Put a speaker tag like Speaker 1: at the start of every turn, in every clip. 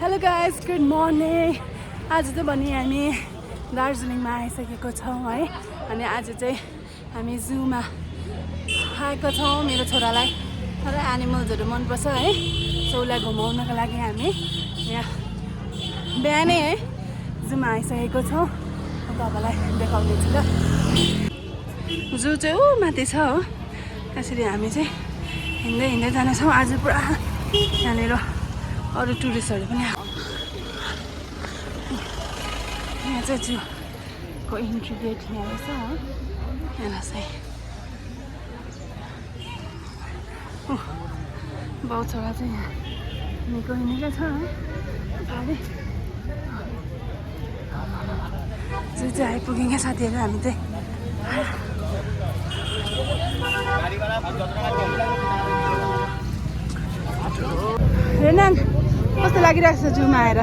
Speaker 1: Hello guys, good morning. आज त भने हामी दार्जिलिङमा आइसकेको छौँ है। अनि आज चाहिँ हामी जूमा आएको छौँ। मेरो छोरालाई थोरै एनिमल्सहरू मनपर्छ है, सो उसलाई घुमाउनको लागि हामी यहाँ बिहानै है जूमा आइसकेको छौँ। तपाईँलाई देखाउने छु ल। जू चाहिँ ऊ माथि छ हो, त्यसरी हामी चाहिँ हिँड्दै हिँड्दै जानेछौँ। आज पुरा यहाँनिर अरू टुरिस्टहरू पनि यहाँ चाहिँ जूको इन्ट्री गेट यहाँ रहेछ हो, यहाँ चाहिँ बाउ छोरा चाहिँ यहाँ निकै छ है गाडी। जू चाहिँ आइपुग्यौँ क्या साथीहरू हामी चाहिँ। रेनान कस्तो लागिरहेको छ जूमा आएर?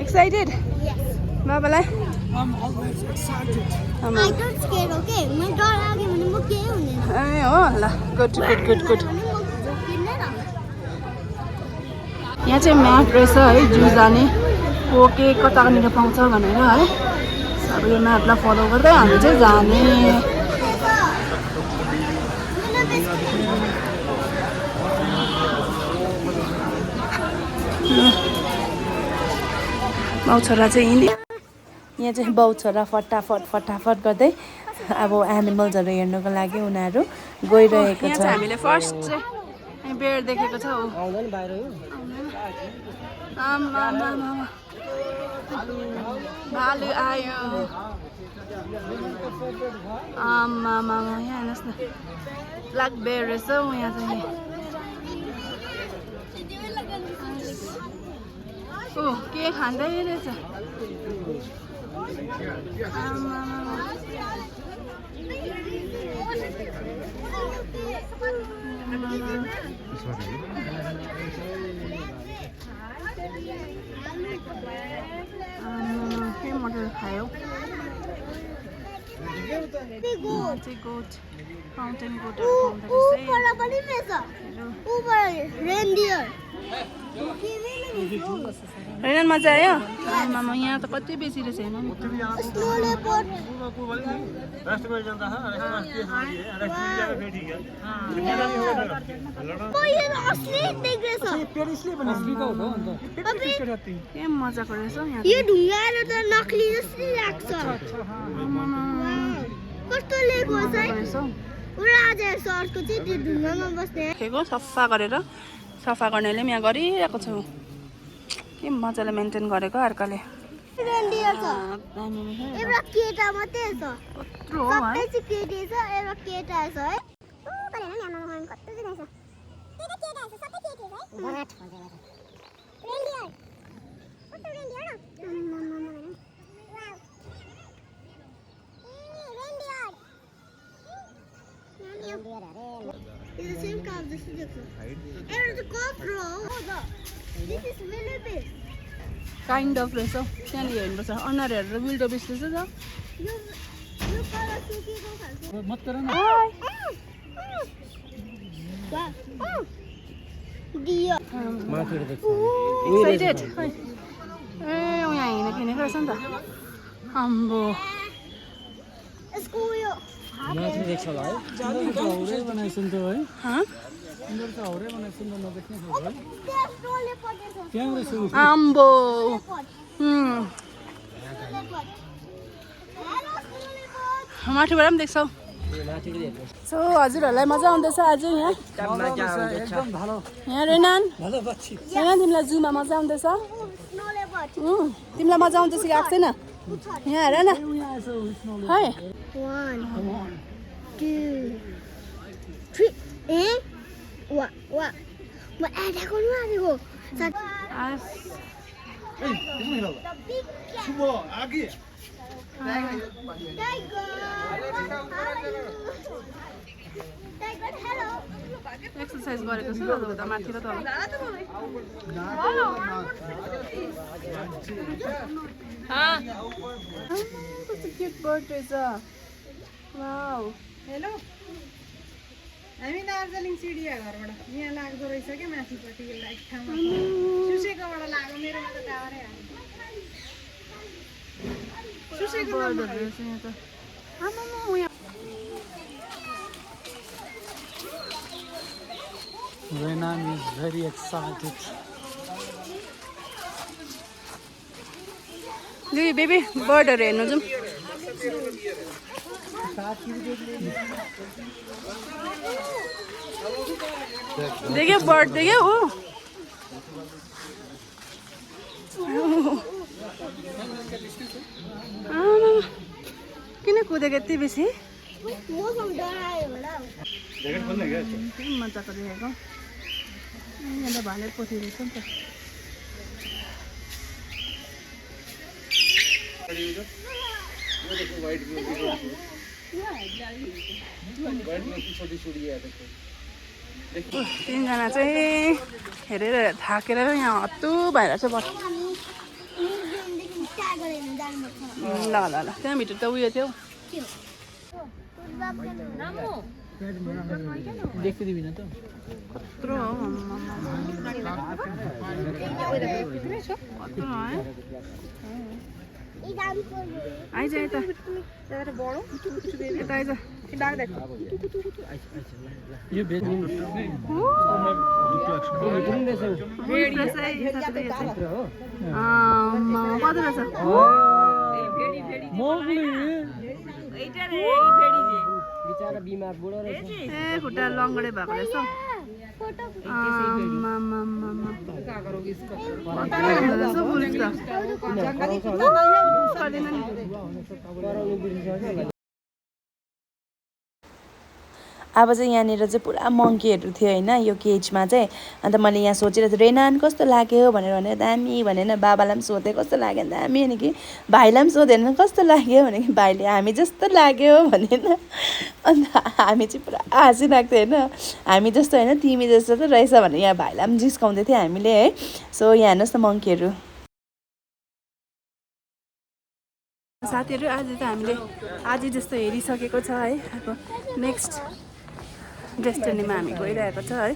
Speaker 1: एक्साइटेड? बाबालाई?
Speaker 2: I'm always excited.
Speaker 1: ए हो ल, गुड गुड गुड गुड। यहाँ चाहिँ म्याप रहेछ है जू जाने, को के कतानिर पाउँछ भनेर है। सबैले म्यापलाई फलो गर्दै हामी चाहिँ जाने। बाउ छोरा चाहिँ हिँड्यो। यहाँ चाहिँ बाउ छोरा फटाफट गर्दै अब एनिमल्सहरू हेर्नुको लागि उनीहरू गइरहेको छ। हामीले फर्स्ट चाहिँ बेयर देखेको छ। भालु आयो। आमामा यहाँ हेर्नुहोस् न, ब्ल्याक बेयर रहेछ हौ यहाँ चाहिँ। ओ के खाँदै रहेछ? के मटर खायो? गोट, माउन्टेन गोटहरू रेनन मजा आयो? आमामा यहाँ त कति बेसी रहेछ हेर्नु। के मजाको रहेछ यहाँ।
Speaker 3: यो ढुङ्गाहरू त नक्ली जस्तै लाग्छ। कस्तो लेको छ है? उडाजे सर्टको चाहिँ त्यो ढुङ्गामा बस्ने
Speaker 1: देखेको सफा गरेर, सफा गर्नेले पनि यहाँ गरिरहेको छु। के मजाले मेन्टेन गरेको अर्काले।
Speaker 3: रेन्डियर छ। एउटा केटा मात्रै छ।
Speaker 1: कत्रो हो है?
Speaker 3: सबै चाहिँ केटी छ, एउटा केटा छ है। उ परेन नि आमा मन कस्तो चाहिँ छ। केटा छ, सबै केटी छ है। बराट भन्छ रेन्डियर। कस्तो रेन्डियर न? वाउ। रेन्डियर। रेन्डियर अरे। It's the same cow, this is different. It's the cobra. This is wildebeest.
Speaker 1: Kind of रहेछ। त्यहाँनिर हेर्नुपर्छ, अनुहार हेरेर विल्डबेस्ट रहेछ त।
Speaker 3: यो कलर सुकेको खालको।
Speaker 2: मत गर न।
Speaker 3: डियर।
Speaker 2: माथि देख्छ।
Speaker 1: एक्साइटेड? ए यहाँ हिँडेको रहेछ नि त। आम्बो
Speaker 3: यसको यो
Speaker 2: माथि देख्छ होला है। जाली हौरे बनाएछ नि त है।
Speaker 1: हाँ
Speaker 2: उनीहरु त हौरे बनाएछ नि त नदेख्ने खालको है।
Speaker 3: त्यहाँ स्टोले पटेछ।
Speaker 2: त्यहाँ रहेछ।
Speaker 1: आम्बो। माथिबाट पनि देख्छौ। सो हजुरहरूलाई मजा आउँदैछ आज यहाँ?
Speaker 2: एकदम भालो।
Speaker 1: यहाँ रेनान,
Speaker 2: भालो बच्ची।
Speaker 1: रेनान तिमीलाई जूमा मजा आउँदैछ? तिमीलाई मजा आउँदैछ कि आएको छैन? यहाँ हेर न है।
Speaker 3: 1 2 3 ए वा वा म एडा गर्नु आएको
Speaker 2: सुबह आगे
Speaker 3: टाइगर हेलो
Speaker 1: एक्सर्साइज गरेको छु त माथि र तल। कस्तो क्युट बर्ड रहेछ। वाउ। हेलो
Speaker 4: हामी दार्जिलिङ चिडियाघरबाट यहाँ लाग्दो रहेछ क्या माथिपट्टि एक ठाउँमा सुसेकोबाट लाग्यो मेरोमा त टावरै आयो सुसेको नम्बर रहेछ यहाँ त
Speaker 2: Renan is very excited.
Speaker 1: दिदी बेबी बर्डहरू हेर्नु जाउँ देख्यो बर्ड देख्यो ऊ किन कुदेको यति बेसी मजाको देखेको यहाँ त भाले पोथी रहेछ नि त तीनजना चाहिँ हेरेर थाकेर यहाँ हत्तु भएर चाहिँ बस्छ ल ल ल त्यहाँभित्र त उयो थियो
Speaker 2: देखिदिन त
Speaker 1: कत्रो हो कत्रो है आइज यता यता आइज
Speaker 2: यो बेच्नु
Speaker 1: कति रहेछ
Speaker 2: बिचारा बिमार बुढो रहेछ
Speaker 1: ए खुट्टा लङ्गडे भएको रहेछ
Speaker 5: अब चाहिँ यहाँनिर चाहिँ पुरा मङ्कीहरू थियो होइन यो केजमा चाहिँ अन्त मैले यहाँ सोचिरहेको थिएँ रेनान कस्तो लाग्यो भनेर भने दामी भनेर बाबालाई पनि सोधेँ कस्तो लाग्यो दामी भने कि भाइलाई पनि सोधेन कस्तो लाग्यो भने कि भाइले हामी जस्तो लाग्यो भनेन अन्त हामी चाहिँ पुरा हाँसिरहेको थियो होइन हामी जस्तो होइन तिमी जस्तो त रहेछ भने यहाँ भाइलाई पनि जिस्काउँदै थियो हामीले है सो यहाँ हेर्नुहोस् न मङ्कीहरू
Speaker 1: साथीहरू आज त हामीले आज जस्तो हेरिसकेको छ है अब नेक्स्ट डेस्टिनीमा हामी गइरहेको छ है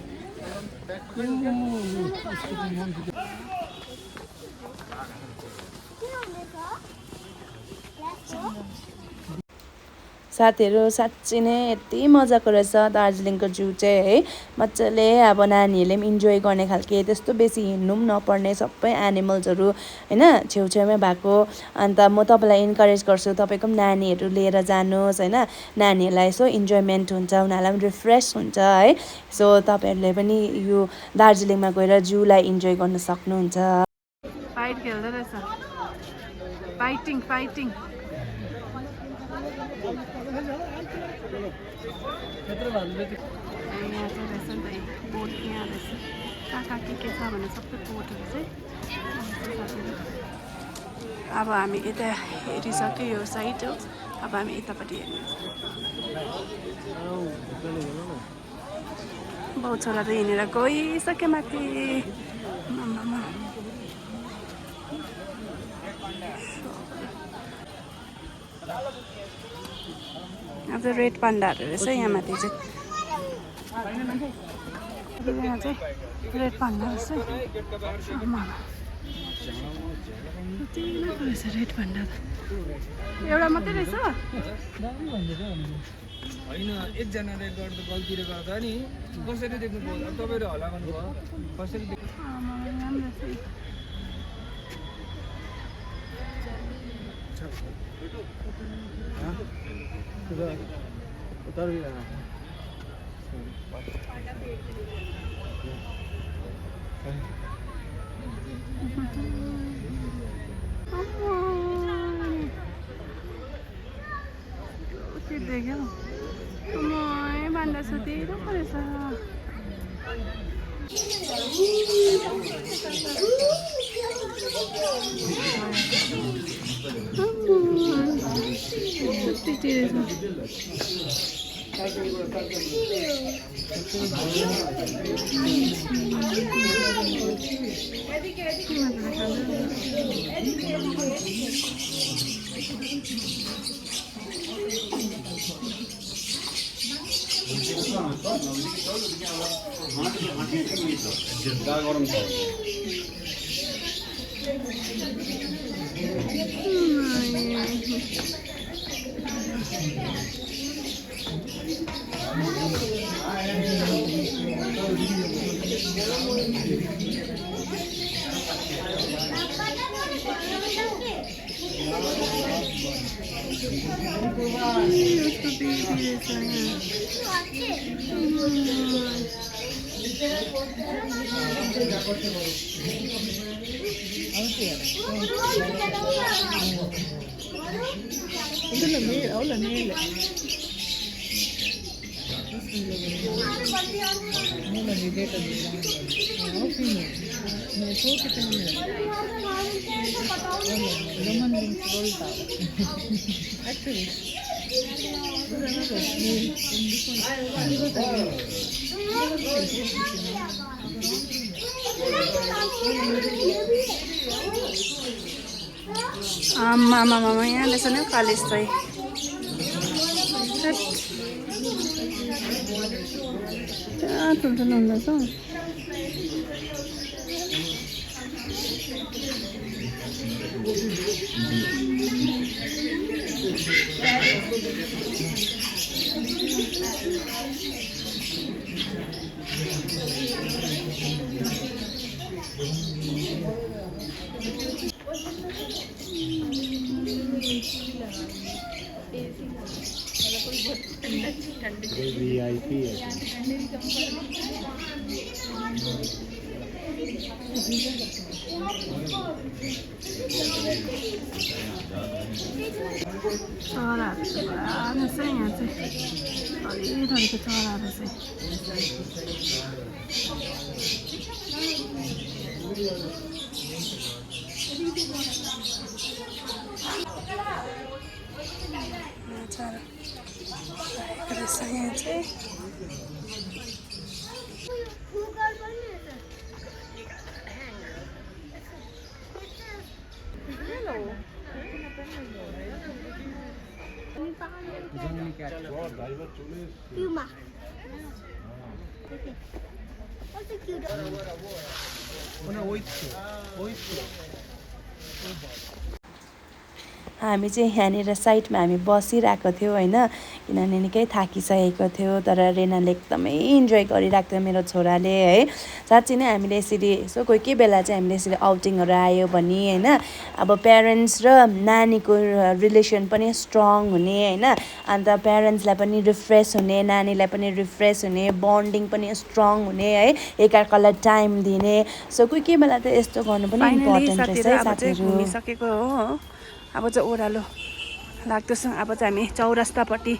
Speaker 5: साथीहरू साँच्चै नै यति मजाको रहेछ दार्जिलिङको जू चाहिँ है मजाले अब नानीहरूले पनि इन्जोय गर्ने खालके त्यस्तो बेसी हिँड्नु पनि नपर्ने सबै एनिमल्सहरू होइन छेउछेउमै भएको अन्त म तपाईँलाई इन्करेज गर्छु तपाईँको पनि नानीहरू लिएर जानुहोस् होइन नानीहरूलाई यसो इन्जोयमेन्ट हुन्छ उनीहरूलाई पनि रिफ्रेस हुन्छ है सो तपाईँहरूले पनि यो दार्जिलिङमा गएर जूलाई इन्जोय गर्न सक्नुहुन्छ
Speaker 1: फाइट खेल्दो रहेछ फाइटिङ यहाँ चाहिँ रहेछ नि त बोट यहाँ रहेछ कहाँ के छ भने सबै बोटहरू चाहिँ अब हामी यता हेरिसक्यो यो साइड हो अब हामी यतापट्टि हेर्नु बाउ छोरा त हिँडेर गइसक्यो माथि अब रेड पान्डाहरू रहेछ यहाँ माथि चाहिँ यहाँ चाहिँ रेड पान्डा रहेछ रहेछ रेड पान्डा त एउटा मात्रै रहेछ
Speaker 2: होइन एकजनाले गर्दा गल्तीले गर्दा नि कसरी देख्नु पर्यो अब तपाईँहरू हल्ला गर्नुभयो कसरी
Speaker 1: देख्यो पान्डा छ त्यही त परेछ आमा यहाँ रहेछ नि कलेज चाहिँ ठुल्ठुलो हुँदैछ चराहरू चाहिँ पुरा रहेछ यहाँ चाहिँ थरीथरीको चराहरू चाहिँ यहाँ चाहिँ
Speaker 3: Puma. What's a cute
Speaker 5: हामी चाहिँ यहाँनिर साइडमा हामी बसिरहेको थियौँ होइन किनभने निकै थाकिसकेको थियो तर रेनाले एकदमै इन्जोय गरिरहेको थियो मेरो छोराले है साँच्ची नै हामीले यसरी यसो कोही कोही बेला चाहिँ हामीले यसरी आउटिङहरू आयो भने होइन अब प्यारेन्ट्स र नानीको रिलेसन पनि स्ट्रङ हुने होइन अन्त प्यारेन्ट्सलाई पनि रिफ्रेस हुने नानीलाई पनि रिफ्रेस हुने बन्डिङ पनि स्ट्रङ हुने है एकअर्कालाई टाइम दिने सो कोही कोही बेला त यस्तो गर्नु पनि इम्पोर्टेन्ट रहेछ है साथीहरू
Speaker 1: घुमिसकेको हो अब चाहिँ ओह्रालो लाग्दैछ अब चाहिँ हामी चौरस्तापट्टि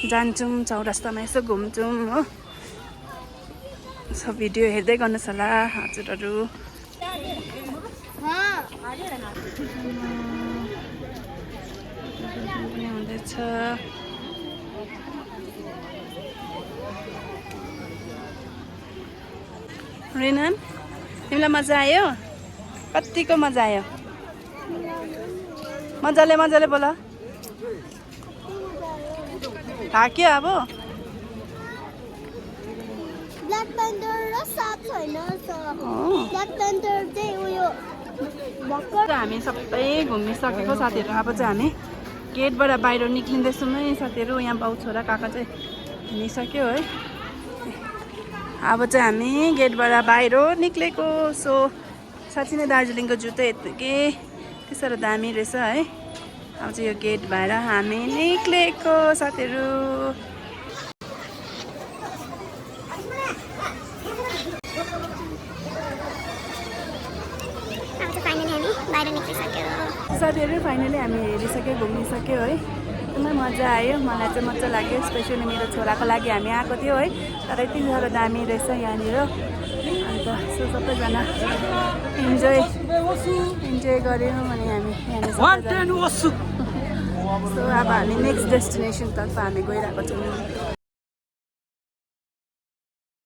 Speaker 1: जान्छौँ चौरस्तामा यसो घुम्छौँ हो सो भिडियो हेर्दै गर्नुहोस् होला हजुरहरू हुँदैछ रेनान तिमीलाई मजा आयो कतिको मजा आयो मजाले बोला थाक्यो अब
Speaker 3: ब्ल्याक पेन्थर र साप छैन ब्ल्याक पेन्थर चाहिँ उयो भर्खर
Speaker 1: हामी सबै घुमिसकेको साथीहरू अब चाहिँ हामी गेटबाट बाहिर निक्लिँदैछौँ है साथीहरू यहाँ बाउ छोरा काका चाहिँ हिँडिसक्यो है अब चाहिँ हामी गेटबाट बाहिर निक्लेको सो साँच्चै नै दार्जिलिङको जू त यत्तिकै त्यस्तो साह्रो दामी रहेछ है अब चाहिँ यो गेट भएर हामी निक्लेको साथीहरू साथीहरू फाइनली हामी हेरिसक्यो घुमिसक्यो है एकदमै मजा आयो मलाई चाहिँ मजा लाग्यो स्पेसली मेरो छोराको लागि हामी आएको थियो है तर यति साह्रो दामी रहेछ यहाँनिर अन्त सो सबैजना इन्जोय गऱ्यौँ भने हामी यहाँनिर सो अब हामी नेक्स्ट डेस्टिनेसनतर्फ हामी गइरहेको छौँ